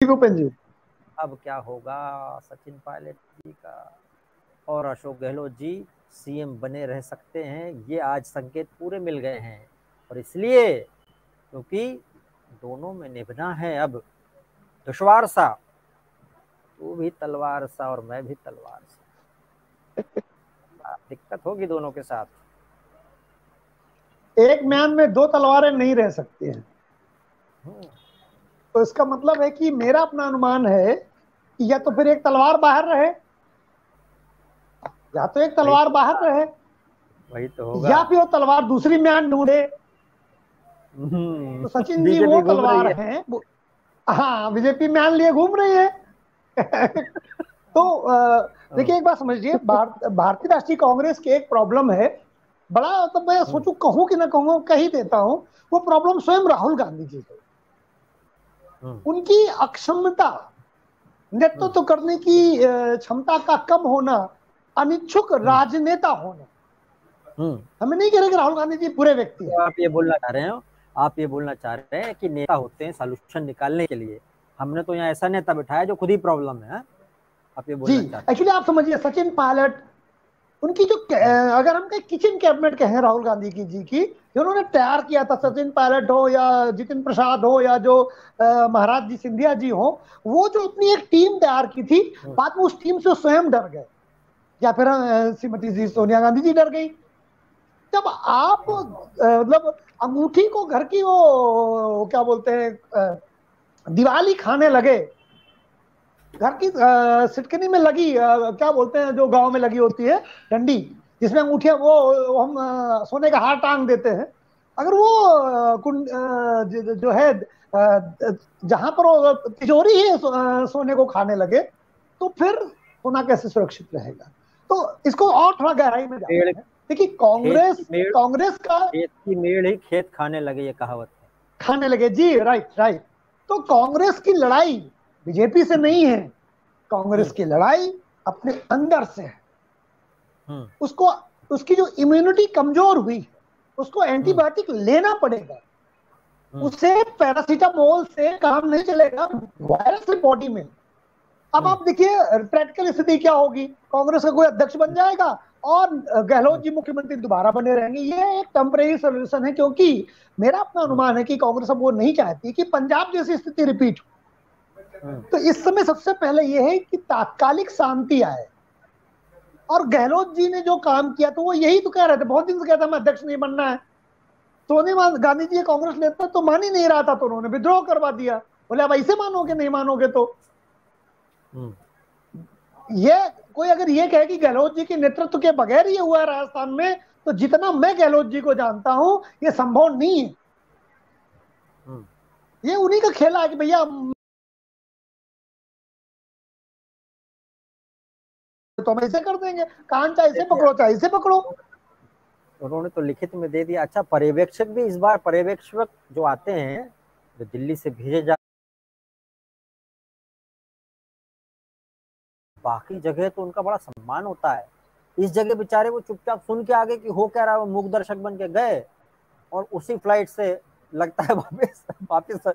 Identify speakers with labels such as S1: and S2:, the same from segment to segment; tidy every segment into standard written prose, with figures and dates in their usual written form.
S1: भूपेंद्र जी।
S2: अब क्या होगा सचिन पायलट जी का, और अशोक गहलोत जी सीएम बने रह सकते हैं, ये आज संकेत पूरे मिल गए हैं। और इसलिए क्योंकि दोनों में निभना है अब दुश्वार सा, तू भी तलवार सा और मैं भी तलवार सा, दिक्कत होगी दोनों के साथ।
S1: एक म्यान में दो तलवारें नहीं रह सकती हैं। तो इसका मतलब है कि मेरा अपना अनुमान है कि या तो फिर एक तलवार बाहर रहे, या तो एक तलवार बाहर रहे,
S2: वही तो होगा,
S1: या फिर वो तलवार दूसरी म्यान ढूंढे। तो सचिन जी वो तलवार हैं। हाँ, बीजेपी म्यान लिए घूम रही है। तो देखिए, एक बात समझिए, भारतीय राष्ट्रीय कांग्रेस की एक प्रॉब्लम है बड़ा, तो मैं सोचूं कहूं कि ना कहूं, कह ही देता हूं। वो प्रॉब्लम स्वयं राहुल गांधी जी है। उनकी अक्षमता, नेतृत्व करने की क्षमता का कम होना, अनिच्छुक राजनेता होना। हमें नहीं कह रहे कि राहुल गांधी जी बुरे व्यक्ति हैं।
S2: तो आप ये बोलना चाह रहे हैं, आप ये बोलना चाह रहे हैं कि नेता होते हैं सॉल्यूशन निकालने के लिए, हमने तो यहाँ ऐसा नेता बिठाया जो खुद ही प्रॉब्लम है। आप ये बोलना चाहते हैं?
S1: एक्चुअली आप समझिए, सचिन पायलट उनकी जो अगर हम कहें किचन कैबिनेट कहें राहुल गांधी जी की, जो उन्होंने तैयार किया था, सचिन पायलट हो या जितिन प्रसाद हो या जो महाराज जी सिंधिया जी हो, वो जो अपनी एक टीम तैयार की थी, बाद में उस टीम से स्वयं डर गए, या फिर श्रीमती जी सोनिया गांधी जी डर गई। जब आप मतलब अंगूठी को घर की वो क्या बोलते हैं दिवाली खाने लगे, घर की सिटकनी में लगी क्या बोलते हैं जो गांव में लगी होती है डंडी, जिसमें अंगूठियां वो हम सोने का हार टांग देते हैं, अगर वो जो है जहां पर वो तिजोरी है सोने को खाने लगे, तो फिर सोना कैसे सुरक्षित रहेगा। तो इसको और थोड़ा गहराई में जाते हैं। देखिए, कांग्रेस का
S2: खेत की मेड़ ही खेत खाने लगे, ये कहावत है।
S1: खाने लगे जी, राइट। तो कांग्रेस की लड़ाई बीजेपी से नहीं है, कांग्रेस की लड़ाई अपने अंदर से है। उसको, उसकी जो इम्यूनिटी कमजोर हुई है, उसको एंटीबायोटिक लेना पड़ेगा। उसे पैरासीटामोल से काम नहीं चलेगा, वायरस है बॉडी में। अब आप देखिए प्रैक्टिकल स्थिति क्या होगी, कांग्रेस का कोई अध्यक्ष बन जाएगा और गहलोत जी मुख्यमंत्री दोबारा बने रहेंगे। ये एक टेम्परेरी सोल्यूशन है, क्योंकि मेरा अपना अनुमान है कि कांग्रेस अब वो नहीं चाहती कि पंजाब जैसी स्थिति रिपीट हो। तो इस समय सबसे पहले यह है कि तात्कालिक शांति आए। और गहलोत जी ने जो काम किया, तो वो यही तो कह रहे थे, बहुत दिन से कहता मैं अध्यक्ष नहीं बनना है। सोनिया गांधी जी कांग्रेस नेता तो मान ही नहीं रहा था, तो उन्होंने विद्रोह करवा दिया। बोले अब ऐसे मानोगे, नहीं मानोगे तो ये कोई अगर ये कहे कि गहलोत जी के नेतृत्व के बगैर ये हुआ है राजस्थान में, तो जितना मैं गहलोत जी को जानता हूं, ये संभव नहीं है। ये उन्हीं का खेला है कि भैया तो हम ऐसे कर देंगे, कान चाहे ऐसे पकड़ो चाहे ऐसे पकड़ो।
S2: उन्होंने तो लिखित में दे दिया। अच्छा, पर्यवेक्षक भी इस बार, पर्यवेक्षक जो आते हैं, जो दिल्ली से भेजे जा, बाकी जगह तो उनका बड़ा सम्मान होता है, इस जगह बेचारे वो चुपचाप सुन के आगे कि हो क्या रहा है, वो मूक दर्शक बन के गए और उसी फ्लाइट से लगता है वापस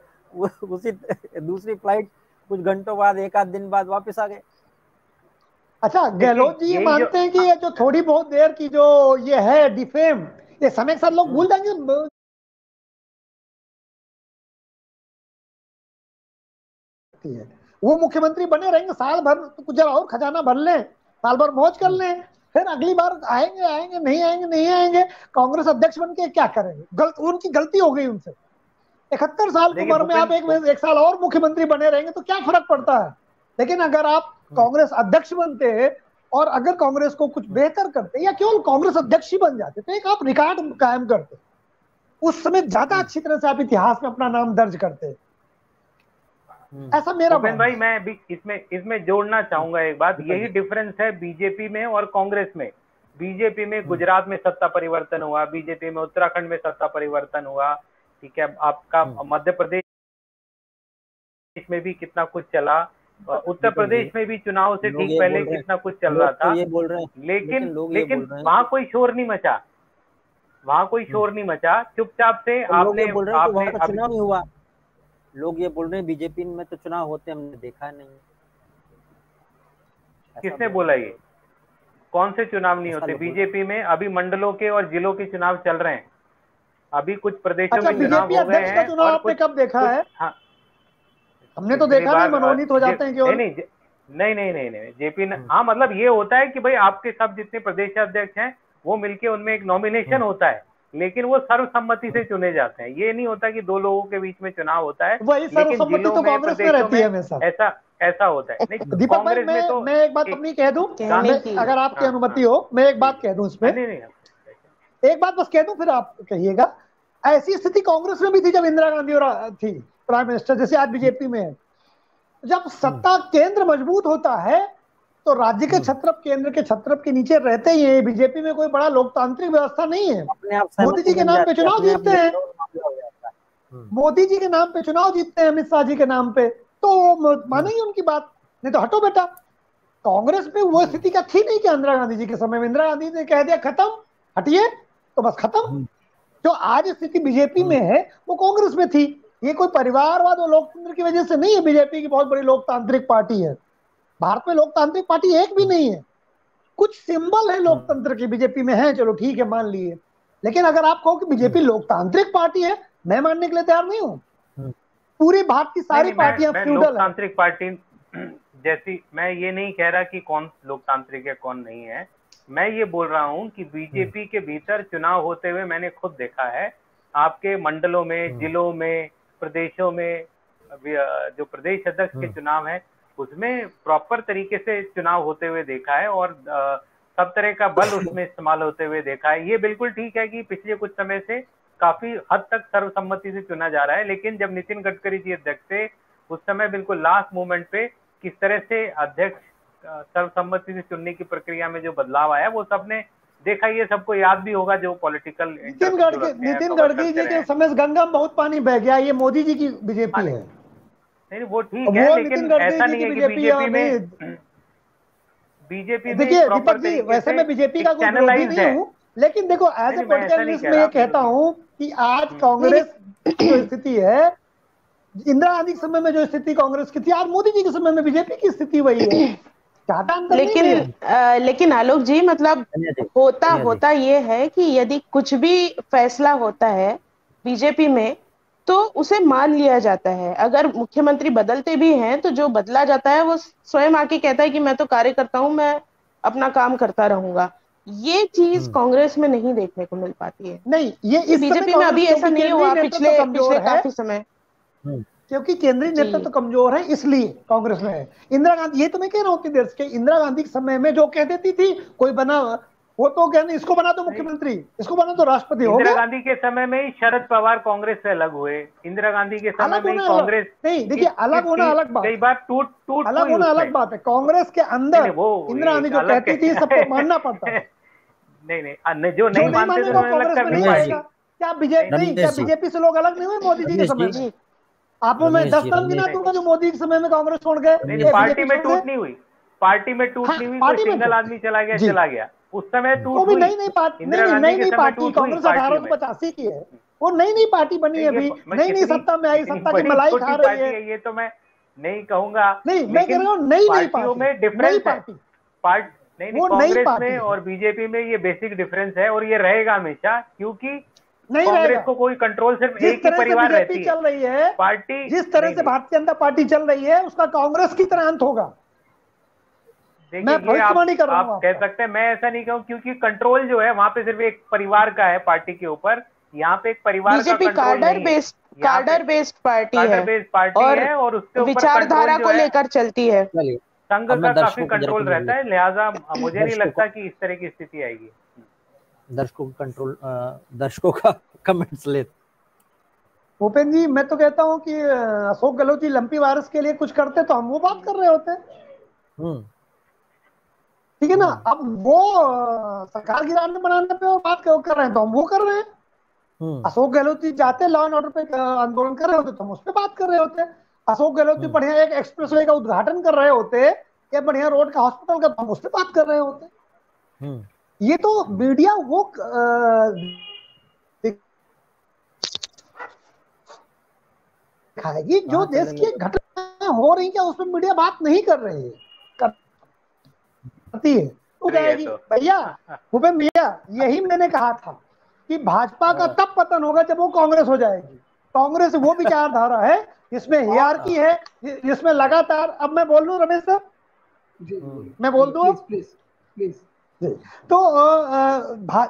S2: उसी दूसरी फ्लाइट कुछ घंटों बाद, एक आध दिन बाद वापस आ गए।
S1: अच्छा, गहलोत जी ये मानते हैं कि ये जो थोड़ी बहुत देर की जो ये है डिफेम, ये समय के साथ लोग भूल जाएंगे। वो मुख्यमंत्री बने रहेंगे साल भर, तो कुछ और खजाना भर लें, साल भर मौज कर लें, फिर अगली बार आएंगे नहीं आएंगे, कांग्रेस अध्यक्ष बन के क्या करेंगे। उनकी गलती हो गई उनसे। 71 साल की उम्र में आप एक साल और मुख्यमंत्री बने रहेंगे तो क्या फर्क पड़ता है। लेकिन अगर आप कांग्रेस अध्यक्ष बनते और अगर कांग्रेस को कुछ बेहतर करते, या केवल कांग्रेस अध्यक्ष ही बन जाते, तो एक आप रिकॉर्ड कायम करते, उस समय ज्यादा अच्छी तरह से आप इतिहास में अपना नाम दर्ज करते। ऐसा मेरा
S3: भूपेन भाई, मैं भी इसमें जोड़ना चाहूंगा एक बात। यही डिफरेंस है बीजेपी में और कांग्रेस में। बीजेपी में गुजरात में सत्ता परिवर्तन हुआ, बीजेपी में उत्तराखंड में सत्ता परिवर्तन हुआ, ठीक है, आपका मध्य प्रदेश में भी कितना कुछ चला, उत्तर प्रदेश में भी चुनाव से ठीक पहले कितना कुछ चल रहा था, लेकिन वहां कोई शोर नहीं मचा, वहां कोई शोर नहीं मचा। चुपचाप से आपने
S2: चुनाव नहीं हुआ, लोग ये बोल रहे हैं बीजेपी में तो चुनाव होते हमने देखा नहीं।
S3: किसने बोला ये? कौन से चुनाव नहीं होते बीजेपी में? अभी मंडलों के और जिलों के चुनाव चल रहे हैं, अभी कुछ प्रदेशों में चुनाव हो गए हैं।
S1: चुनाव आपने कब देखा है?
S3: हाँ,
S1: हमने तो देखा नहीं, मनोनीत हो जाते हैं केवल।
S3: नहीं जेपी ने, हाँ मतलब ये होता है कि भाई आपके सब जितने प्रदेश अध्यक्ष हैं वो मिलके उनमें एक नॉमिनेशन होता है, लेकिन वो सर्वसम्मति से चुने जाते हैं। ये नहीं होता कि दो लोगों के बीच में चुनाव होता है, लेकिन जिलों
S1: तो कांग्रेस में रहती है हमेशा।
S3: ऐसा होता है। नहीं,
S1: दीपक भाई,
S3: कांग्रेस में तो
S1: मैं एक बात अपनी कह दूं, अगर आपकी अनुमति हो, मैं एक बात कह दूं इसमें। एक बात बस कह दूं, फिर आप कहिएगा। ऐसी स्थिति कांग्रेस में भी थी जब इंदिरा गांधी और थी प्राइम मिनिस्टर, जैसे आज बीजेपी में है। जब सत्ता केंद्र मजबूत होता है तो राज्य के छत्रप, केंद्र के छत्रप के नीचे रहते ही है। बीजेपी में कोई बड़ा लोकतांत्रिक व्यवस्था नहीं है। मोदी जी के नाम पे चुनाव जीतते हैं, मोदी जी के नाम पे चुनाव जीतते हैं, अमित शाह जी के नाम पे, तो मानेंगे उनकी बात, नहीं तो हटो बेटा। कांग्रेस में वो स्थिति का थी नहीं कि इंदिरा गांधी जी के समय में इंदिरा गांधी ने कह दिया खत्म, हटिए, तो बस खत्म। जो आज स्थिति बीजेपी में है वो कांग्रेस में थी। ये कोई परिवारवाद और लोकतंत्र की वजह से नहीं है। बीजेपी की बहुत बड़ी लोकतांत्रिक पार्टी है। भारत में लोकतांत्रिक पार्टी एक भी नहीं है। कुछ सिंबल है लोकतंत्र की बीजेपी में है, चलो ठीक है मान लिए, लेकिन अगर आप कहो कि बीजेपी लोकतांत्रिक पार्टी है, मैं मानने के लिए तैयार नहीं हूँ। पूरी भारत की सारी पार्टियां फ्यूडल है।
S3: लोकतांत्रिक पार्टी जैसी, मैं ये नहीं कह रहा कि कौन लोकतांत्रिक है कौन नहीं है। मैं ये बोल रहा हूँ कि बीजेपी के भीतर चुनाव होते हुए मैंने खुद देखा है। आपके मंडलों में, जिलों में, प्रदेशों में जो प्रदेश अध्यक्ष के चुनाव है उसमें प्रॉपर तरीके से चुनाव होते हुए देखा है, और सब तरह का बल उसमें इस्तेमाल होते हुए देखा है। ये बिल्कुल ठीक है कि पिछले कुछ समय से काफी हद तक सर्वसम्मति से चुना जा रहा है, लेकिन जब नितिन गडकरी जी अध्यक्ष थे उस समय बिल्कुल लास्ट मोमेंट पे किस तरह से अध्यक्ष सर्वसम्मति से चुनने की प्रक्रिया में जो बदलाव आया वो सबने देखा। ये सबको याद भी होगा जो पॉलिटिकल।
S1: नितिन गडकरी जी के समय गंगा में बहुत पानी बह गया, ये मोदी जी की बीजेपी है।
S3: नहीं वो ठीक है, लेकिन ऐसा नहीं है कि बीजेपी में
S1: देखिए दीपक जी, वैसे मैं बीजेपी का कोई विरोधी नहीं हूँ, लेकिन देखो एज ए पॉलिटिकल मैं ये कहता हूँ कि आज कांग्रेस की जो स्थिति है, इंदिरा गांधी के समय में जो स्थिति कांग्रेस की थी, आज मोदी जी के समय में बीजेपी की स्थिति वही है।
S4: लेकिन आलोक जी, मतलब होता ये है कि यदि कुछ भी फैसला होता है बीजेपी में तो उसे मान लिया जाता है। अगर मुख्यमंत्री बदलते भी हैं तो जो बदला जाता है वो स्वयं आके कहता है कि मैं तो कार्य करता हूं, मैं अपना काम करता रहूंगा। ये चीज कांग्रेस में नहीं देखने को मिल पाती है।
S1: नहीं, ये इस
S4: बीजेपी में अभी ऐसा नहीं हुआ पिछले काफी समय,
S1: क्योंकि केंद्रीय नेतृत्व तो कमजोर है, इसलिए कांग्रेस में है। इंदिरा गांधी, ये तो मैं कह रहा हूँ उतनी देर से, इंदिरा गांधी के समय में जो कह देती थी कोई बना, वो तो कहने इसको बना दो मुख्यमंत्री, इसको बना दो राष्ट्रपति हो गया।
S3: इंदिरा गांधी के समय में ही शरद पवार कांग्रेस से अलग हुए। इंदिरा गांधी के समय में कांग्रेस
S1: नहीं, देखिए अलग होना अलग बात,
S3: कई बार टूट
S1: अलग होना अलग बात है। कांग्रेस के अंदर इंदिरा गांधी जो कहती थी सबको मानना पड़ता है।
S3: नहीं, जो नहीं मानते थे
S1: कांग्रेस में नहीं आएगा। क्या बीजेपी से लोग अलग नहीं हुए मोदी जी के समय में? आपको मैं 10 नाम गिना दूंगा जो मोदी के समय में कांग्रेस छोड़ गए।
S3: पार्टी में टूट नहीं हुई, पार्टी में टूट नहीं हुई, कोई सिंगल आदमी चला गया उस समय टूट हुई।
S1: नई पार्टी कांग्रेस 1885 की है, वो नई पार्टी बनी है, अभी नई सत्ता में आई, सत्ता की मलाई खा रही है।
S3: ये तो मैं नहीं कहूंगा,
S1: नहीं मैं कह रहा हूँ नई पार्टी
S3: में डिफरेंस है। नहीं, कांग्रेस में और बीजेपी में ये बेसिक डिफरेंस है, और ये रहेगा हमेशा, क्योंकि कांग्रेस को कोई कंट्रोल सिर्फ एक ही परिवार रहती है।
S1: चल रही है पार्टी, जिस तरह से भारतीय जनता पार्टी चल रही है उसका कांग्रेस की तरह अंत होगा।
S3: देखिए आप कह सकते हैं, मैं ऐसा नहीं कहूँ, क्योंकि कंट्रोल जो है वहाँ पे सिर्फ एक परिवार का है पार्टी के ऊपर। यहाँ पे एक परिवार का कंट्रोल
S4: कार्डर बेस्ड पार्टी है और उसके ऊपर विचारधारा को लेकर चलती है।
S3: संघ का काफी कंट्रोल रहता है, लिहाजा मुझे नहीं लगता कि इस तरह की स्थिति आएगी।
S2: दर्शकों का कमेंट्स ले।
S1: भूपेंद्र जी, मैं तो कहता हूँ कि अशोक गहलोत जी लंपी वायरस के लिए कुछ करते तो हम वो बात कर रहे होते। ठीक है ना। अब वो सरकार गिराने बनाने पे बात कर रहे हैं तो हम वो कर रहे हैं। अशोक गहलोत जी जाते लॉ एंड ऑर्डर पे आंदोलन कर रहे होते तो हम उस पर बात कर रहे होते। अशोक गहलोत जी बढ़िया एक एक्सप्रेसवे का उद्घाटन कर रहे होते या बढ़िया रोड का हॉस्पिटल का, तो हम उस पर बात कर रहे होते। ये तो मीडिया वो दिखाएगी जो देश की घटनाएं हो रही क्या उसमें मीडिया बात नहीं कर रही है, करती है तो जाएगी। भैया भूपेन भैया, यही मैंने कहा था कि भाजपा का तब पतन होगा जब वो कांग्रेस हो जाएगी। कांग्रेस वो विचारधारा है जिसमें हियरार्की है, जिसमें लगातार, अब मैं बोल लूं रमेश सर, मैं बोल दूं प्लीज। तो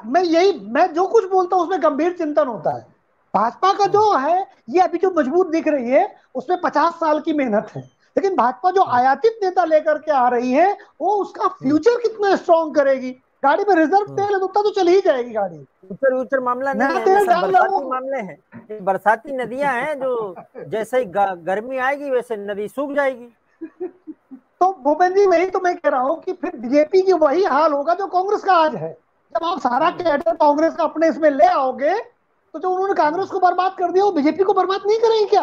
S1: मैं जो कुछ बोलता हूं उसमें गंभीर चिंतन होता है। भाजपा का जो है ये अभी जो मजबूत दिख रही है उसमें 50 साल की मेहनत है, लेकिन भाजपा जो आयातित नेता लेकर के आ रही है वो उसका फ्यूचर कितना स्ट्रॉन्ग करेगी। गाड़ी में रिजर्व तेल है तो चल ही जाएगी गाड़ी।
S2: फ्यूचर मामला नहीं है, बरसाती मामले हैं, बरसाती नदियां हैं जो जैसे ही गर्मी आएगी वैसे नदी सूख जाएगी।
S1: तो भूपेन जी वही तो मैं कह रहा हूँ कि फिर बीजेपी की वही हाल होगा जो कांग्रेस का आज है। जब आप सारा कैडर कांग्रेस का अपने इसमें ले आओगे तो जो उन्होंने कांग्रेस को बर्बाद कर दिया वो बीजेपी को बर्बाद नहीं करेंगे क्या?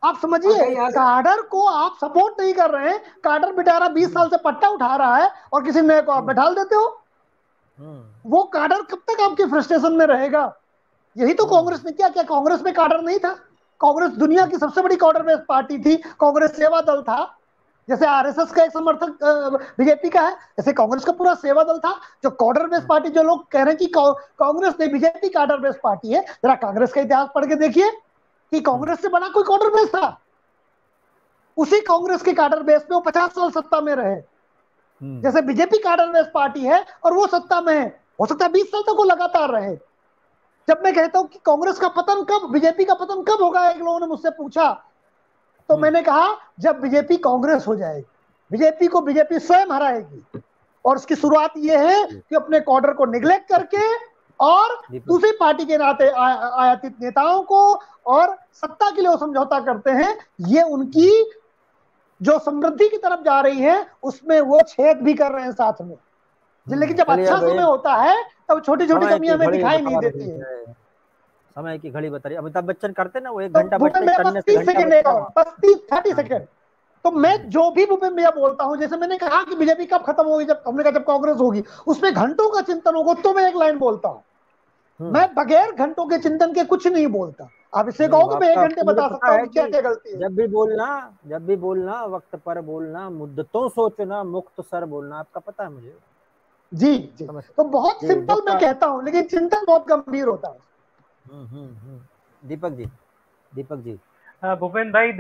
S1: आप समझिए, काडर को आप सपोर्ट नहीं कर रहे हैं। काडर बेचारा 20 साल से पट्टा उठा रहा है और किसी नए को आप बैठा देते हो। वो काडर कब तक आपके फ्रस्ट्रेशन में रहेगा? यही तो कांग्रेस ने किया। क्या कांग्रेस में काडर नहीं था? कांग्रेस दुनिया की सबसे बड़ी काडर बेस्ड पार्टी थी। कांग्रेस सेवा दल था, जैसे आरएसएस का एक समर्थक बीजेपी का है, ऐसे कांग्रेस का पूरा सेवा दल था। जो काडर बेस्ड पार्टी, जो लोग कह रहे हैं कि कांग्रेस नहीं बीजेपी काडर बेस्ड पार्टी है, जरा कांग्रेस का इतिहास पढ़ के देखिए कि कांग्रेस से बना कोई काडर बेस था? उसी कांग्रेस के काडर बेस पे वो 50 साल सत्ता में रहे। जैसे बीजेपी काडर बेस पार्टी है और वो सत्ता में है, हो सकता है 20 साल तक वो लगातार रहे। जब मैं कहता हूं कि कांग्रेस का पतन कब, बीजेपी का पतन कब होगा, एक लोगों ने मुझसे पूछा, तो मैंने कहा जब बीजेपी कांग्रेस हो जाएगी। बीजेपी को बीजेपी स्वयं हराएगी और उसकी शुरुआत ये है कि अपने काडर को निगलेक्ट करके और दूसरी पार्टी के नाते आयातित नेताओं को और सत्ता के लिए वो समझौता करते हैं। ये उनकी जो समृद्धि की तरफ जा रही है उसमें वो छेद भी कर रहे हैं साथ में। लेकिन जब अच्छा समय होता है तब छोटी छोटी कमियां हमें दिखाई नहीं देती है।
S2: समय की घड़ी बता रही। अमिताभ बच्चन करते ना, वो 1 घंटा
S1: 30 सेकंड। तो मैं जो भी भूपेन भैया बोलता हूं, जैसे मैंने कहा कि बीजेपी कब खत्म होगी, जब हमने कहा जब कांग्रेस होगी, उसमें घंटों का चिंतन होगा तो मैं एक लाइन बोलता हूं। मैं बगैर घंटों के चिंतन के कुछ नहीं बोलता। आप इससे कहो तो मैं 1 घंटे बता सकता हूँ क्या क्या गलती है।
S2: जब भी बोलना वक्त पर बोलना, मुद्दतों सोचना, मुक्त सर बोलना, आपका पता है मुझे।
S1: जी जी, तो बहुत सिंपल मैं कहता हूँ, लेकिन चिंतन बहुत गंभीर होता है।
S2: दीपक जी
S3: भूपेन भाई